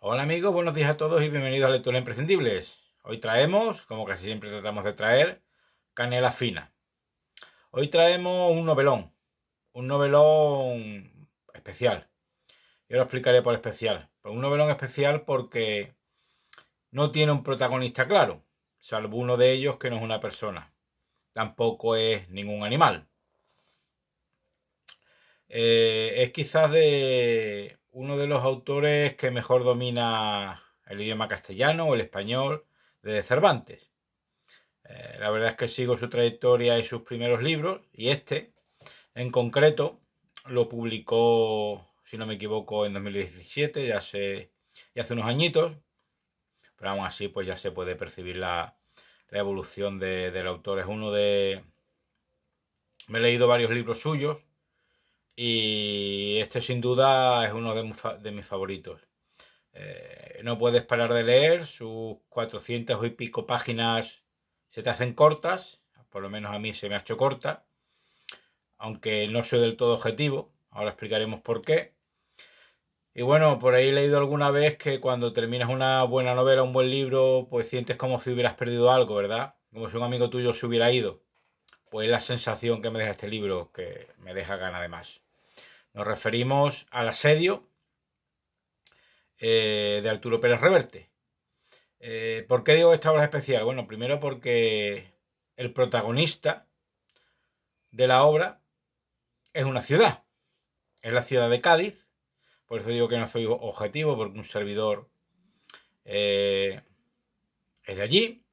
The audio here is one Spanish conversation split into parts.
Hola amigos, buenos días a todos y bienvenidos a Lecturas Imprescindibles. Hoy traemos, como casi siempre tratamos de traer, canela fina. Hoy traemos un novelón especial. Yo lo explicaré por especial. Pero un novelón especial porque no tiene un protagonista claro, salvo uno de ellos que no es una persona. Tampoco es ningún animal. Es quizás de uno de los autores que mejor domina el idioma castellano o el español de Cervantes. La verdad es que sigo su trayectoria y sus primeros libros, y este, en concreto, lo publicó, si no me equivoco, en 2017, ya hace unos añitos, pero aún así pues ya se puede percibir la evolución del autor. Me he leído varios libros suyos y este sin duda es uno de mis favoritos. No puedes parar de leer, sus 400 y pico páginas se te hacen cortas, por lo menos a mí se me ha hecho corta, aunque no soy del todo objetivo, ahora explicaremos por qué. Y bueno, por ahí he leído alguna vez que cuando terminas una buena novela, un buen libro, pues sientes como si hubieras perdido algo, ¿verdad? Como si un amigo tuyo se hubiera ido. Pues es la sensación que me deja este libro, que me deja ganas de más. Nos referimos al asedio de Arturo Pérez Reverte. ¿Por qué digo esta obra especial? Bueno, primero porque el protagonista de la obra es una ciudad, es la ciudad de Cádiz, por eso digo que no soy objetivo, porque un servidor eh, es de allí,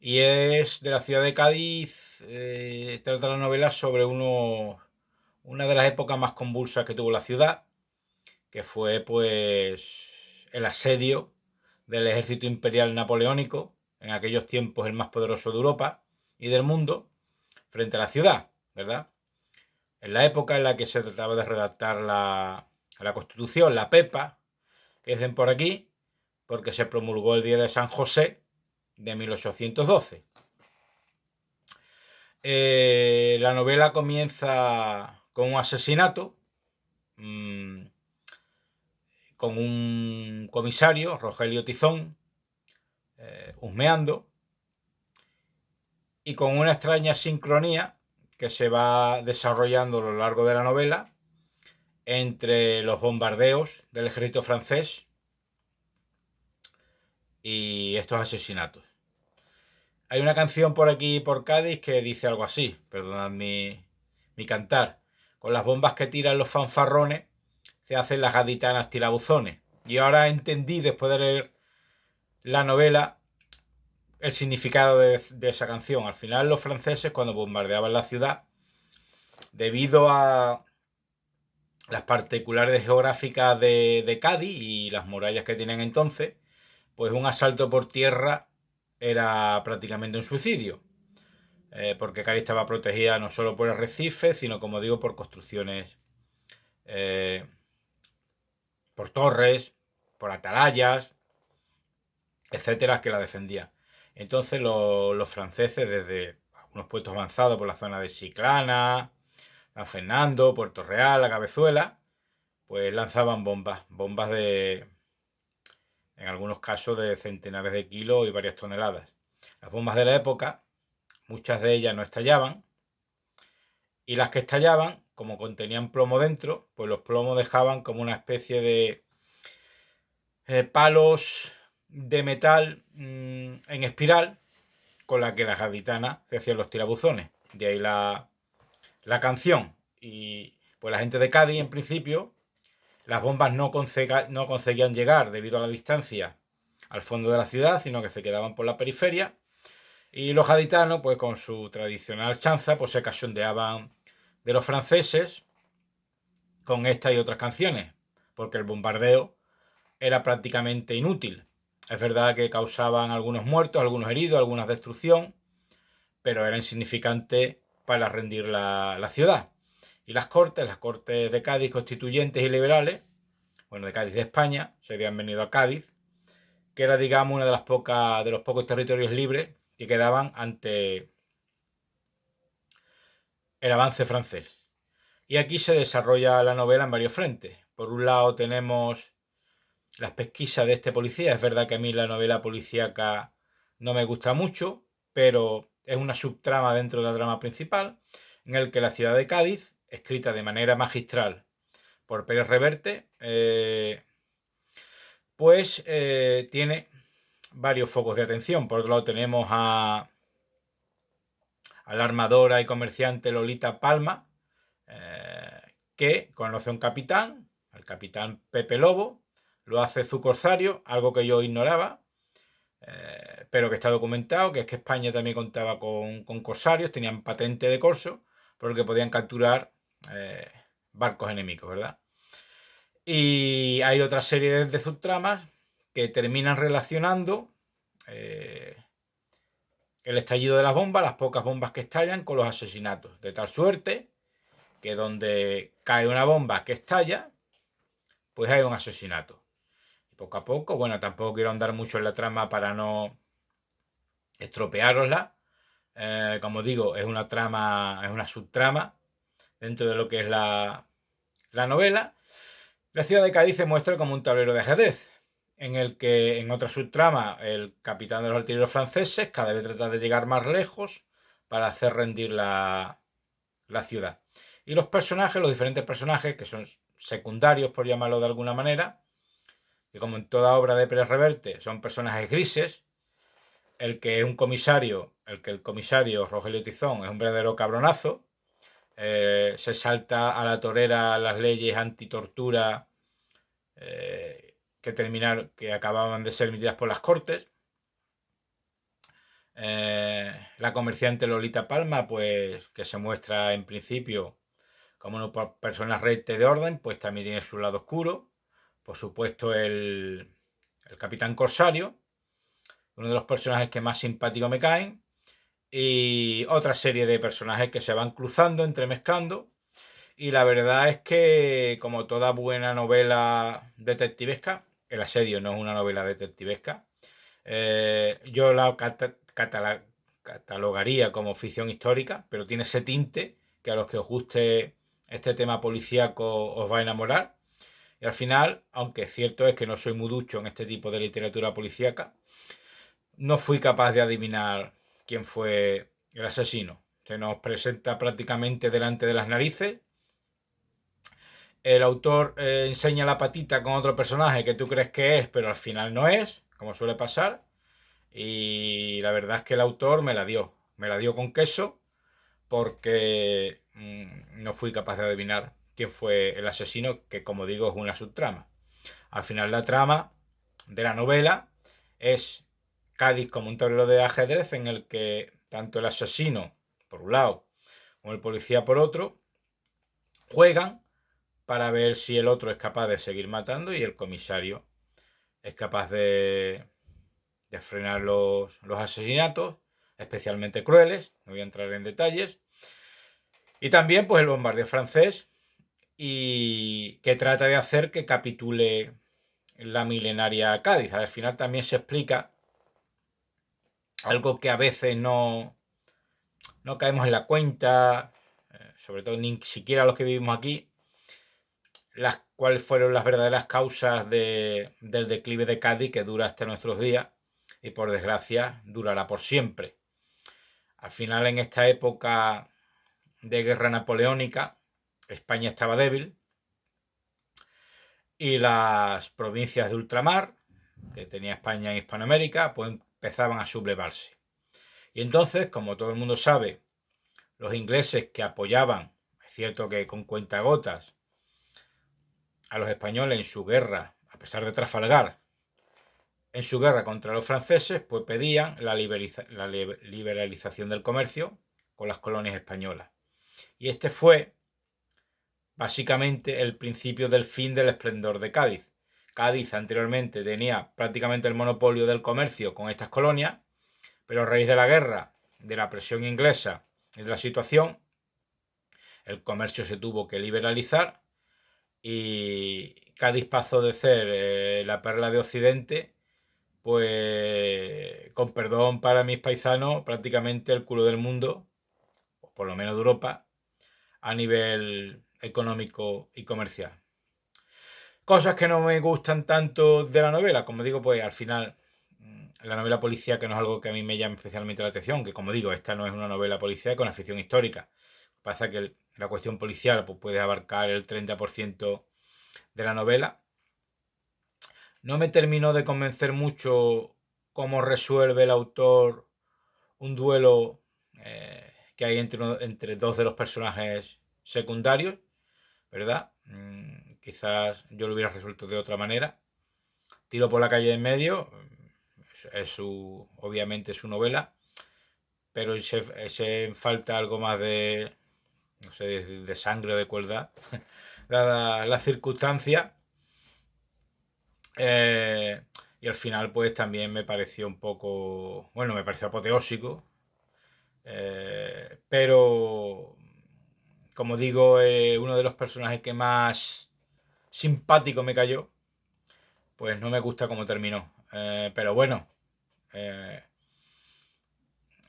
y es de la ciudad de Cádiz, trata la novela sobre una de las épocas más convulsas que tuvo la ciudad, que fue pues el asedio del ejército imperial napoleónico, en aquellos tiempos el más poderoso de Europa y del mundo, frente a la ciudad, ¿verdad? En la época en la que se trataba de redactar la Constitución, la PEPA, que dicen por aquí, porque se promulgó el día de San José de 1812. La novela comienza con un asesinato, con un comisario, Rogelio Tizón, husmeando, y con una extraña sincronía que se va desarrollando a lo largo de la novela entre los bombardeos del ejército francés y estos asesinatos. Hay una canción por aquí, por Cádiz, que dice algo así, perdonad mi cantar: con las bombas que tiran los fanfarrones se hacen las gaditanas tirabuzones. Y ahora entendí, después de leer la novela, el significado de esa canción. Al final los franceses, cuando bombardeaban la ciudad, debido a las particularidades geográficas de Cádiz y las murallas que tienen entonces, pues un asalto por tierra era prácticamente un suicidio, porque Cádiz estaba protegida no solo por arrecifes, sino, como digo, por construcciones, eh, por torres, por atalayas, etcétera, que la defendían. Entonces los franceses, desde unos puestos avanzados por la zona de Chiclana, San Fernando, Puerto Real, La Cabezuela, pues lanzaban bombas en algunos casos de centenares de kilos y varias toneladas. Las bombas de la época, muchas de ellas no estallaban, y las que estallaban, como contenían plomo dentro, pues los plomos dejaban como una especie de palos de metal en espiral, con la que las gaditanas se hacían los tirabuzones. De ahí la canción. Y pues la gente de Cádiz, en principio, las bombas no conseguían llegar debido a la distancia al fondo de la ciudad, sino que se quedaban por la periferia. Y los gaditanos, pues con su tradicional chanza, pues se cachondeaban de los franceses con esta y otras canciones, porque el bombardeo era prácticamente inútil. Es verdad que causaban algunos muertos, algunos heridos, alguna destrucción, pero era insignificante para rendir la ciudad. Y las cortes de Cádiz, constituyentes y liberales, bueno, de Cádiz de España, se habían venido a Cádiz, que era, digamos, una de los pocos territorios libres que quedaban ante el avance francés. Y aquí se desarrolla la novela en varios frentes. Por un lado tenemos las pesquisas de este policía. Es verdad que a mí la novela policíaca no me gusta mucho, pero es una subtrama dentro de la trama principal, en el que la ciudad de Cádiz, escrita de manera magistral por Pérez Reverte, pues tiene varios focos de atención. Por otro lado tenemos a la armadora y comerciante Lolita Palma, que conoce a un capitán, el capitán Pepe Lobo, lo hace su corsario, algo que yo ignoraba, pero que está documentado, que es que España también contaba con corsarios, tenían patente de corso, por lo que podían capturar barcos enemigos, ¿verdad? Y hay otra serie de subtramas que terminan relacionando el estallido de las bombas, las pocas bombas que estallan, con los asesinatos, de tal suerte que donde cae una bomba que estalla, pues hay un asesinato. Y poco a poco, bueno, tampoco quiero andar mucho en la trama para no estropeárosla. Como digo, es una trama, es una subtrama dentro de lo que es la novela. La ciudad de Cádiz se muestra como un tablero de ajedrez, en el que en otra subtrama el capitán de los artilleros franceses cada vez trata de llegar más lejos para hacer rendir la ciudad. Y los personajes, los diferentes personajes, que son secundarios por llamarlo de alguna manera, que como en toda obra de Pérez Reverte son personajes grises, el que es un comisario, el comisario Rogelio Tizón es un verdadero cabronazo, se salta a la torera las leyes antitortura que acababan de ser emitidas por las Cortes. La comerciante Lolita Palma, pues que se muestra en principio como una persona recta de orden, pues también tiene su lado oscuro. Por supuesto el capitán Corsario, uno de los personajes que más simpático me caen, y otra serie de personajes que se van cruzando, entremezclando. Y la verdad es que, como toda buena novela detectivesca, El asedio no es una novela detectivesca, yo la catalogaría como ficción histórica, pero tiene ese tinte que a los que os guste este tema policíaco os va a enamorar. Y al final, aunque cierto es que no soy muy ducho en este tipo de literatura policíaca, no fui capaz de adivinar quién fue el asesino. Se nos presenta prácticamente delante de las narices. El autor enseña la patita con otro personaje que tú crees que es, pero al final no es, como suele pasar. Y la verdad es que el autor me la dio con queso, porque no fui capaz de adivinar quién fue el asesino, que como digo es una subtrama. Al final la trama de la novela es Cádiz como un tablero de ajedrez, en el que tanto el asesino por un lado como el policía por otro juegan para ver si el otro es capaz de seguir matando y el comisario es capaz de frenar los asesinatos, especialmente crueles, no voy a entrar en detalles. Y también pues el bombardeo francés, y que trata de hacer que capitule la milenaria Cádiz. Al final también se explica algo que a veces no caemos en la cuenta, sobre todo ni siquiera los que vivimos aquí, cuáles fueron las verdaderas causas del declive de Cádiz, que dura hasta nuestros días y por desgracia durará por siempre. Al final, en esta época de guerra napoleónica, España estaba débil y las provincias de ultramar que tenía España en Hispanoamérica pues empezaban a sublevarse. Y entonces, como todo el mundo sabe, los ingleses, que apoyaban, es cierto que con cuentagotas, a los españoles en su guerra, a pesar de Trafalgar, en su guerra contra los franceses, pues pedían la liberalización del comercio con las colonias españolas. Y este fue básicamente el principio del fin del esplendor de Cádiz. Cádiz anteriormente tenía prácticamente el monopolio del comercio con estas colonias, pero a raíz de la guerra, de la presión inglesa y de la situación, el comercio se tuvo que liberalizar y Cádiz pasó de ser la perla de Occidente, pues con perdón para mis paisanos, prácticamente el culo del mundo, o por lo menos de Europa, a nivel económico y comercial. Cosas que no me gustan tanto de la novela, como digo, pues al final la novela policíaca no es algo que a mí me llame especialmente la atención, que como digo, esta no es una novela policíaca con una ficción histórica. Pasa que la cuestión policial pues, puede abarcar el 30% de la novela. No me terminó de convencer mucho cómo resuelve el autor un duelo que hay entre dos de los personajes secundarios, ¿verdad? Quizás yo lo hubiera resuelto de otra manera. Tiro por la calle de en medio, obviamente es su novela, pero se falta algo más de, no sé, de sangre o de cuerda, dada la circunstancia. Y al final, pues también me pareció un poco, bueno, me pareció apoteósico, pero como digo, uno de los personajes que más simpático me cayó, pues no me gusta cómo terminó. Pero bueno, eh,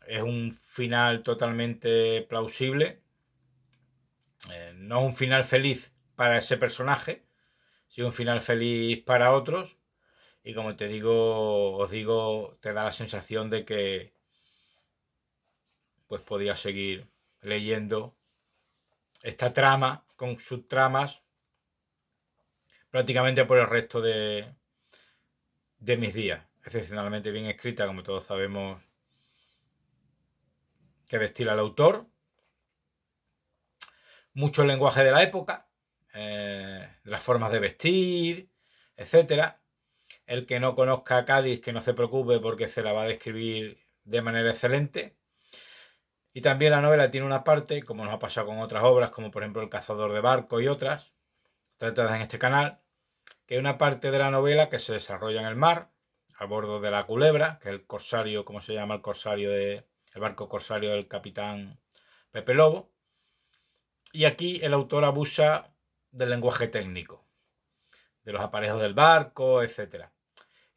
es un final totalmente plausible. No es un final feliz para ese personaje, sino un final feliz para otros. Y como te digo, os digo, te da la sensación de que pues podía seguir leyendo esta trama con subtramas prácticamente por el resto de mis días. Excepcionalmente bien escrita, como todos sabemos que destila el autor. Mucho lenguaje de la época, de las formas de vestir, etcétera. El que no conozca a Cádiz, que no se preocupe porque se la va a describir de manera excelente. Y también la novela tiene una parte, como nos ha pasado con otras obras, como por ejemplo El cazador de barco y otras, tratadas en este canal, que hay una parte de la novela que se desarrolla en el mar, a bordo de la Culebra, que es el corsario, como se llama el barco corsario del capitán Pepe Lobo. Y aquí el autor abusa del lenguaje técnico, de los aparejos del barco, etc.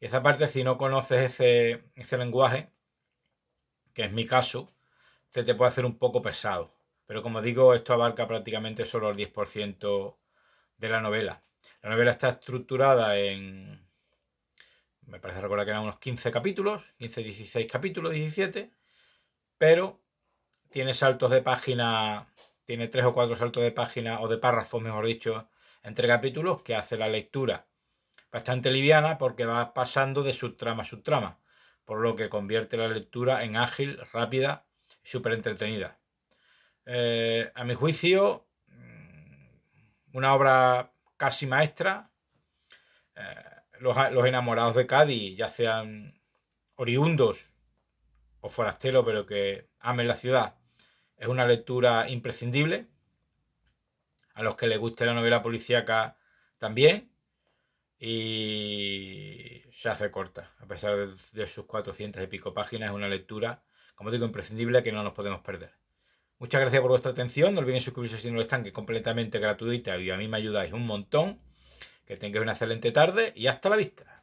Y esa parte, si no conoces ese lenguaje, que es mi caso, se te puede hacer un poco pesado. Pero como digo, esto abarca prácticamente solo el 10% de la novela. La novela está estructurada en, me parece recordar que eran unos 15 capítulos, 15, 16 capítulos, 17, pero tiene saltos de página, tiene 3 o 4 saltos de página, o de párrafos, mejor dicho, entre capítulos, que hace la lectura bastante liviana porque va pasando de subtrama a subtrama, por lo que convierte la lectura en ágil, rápida y súper entretenida. A mi juicio, una obra casi maestra. Los enamorados de Cádiz, ya sean oriundos o forasteros, pero que amen la ciudad, es una lectura imprescindible. A los que les guste la novela policíaca también. Y se hace corta, a pesar de sus 400 y pico páginas, es una lectura, como digo, imprescindible que no nos podemos perder. Muchas gracias por vuestra atención, no olviden suscribirse si no lo están, que es completamente gratuita y a mí me ayudáis un montón. Que tengáis una excelente tarde y hasta la vista.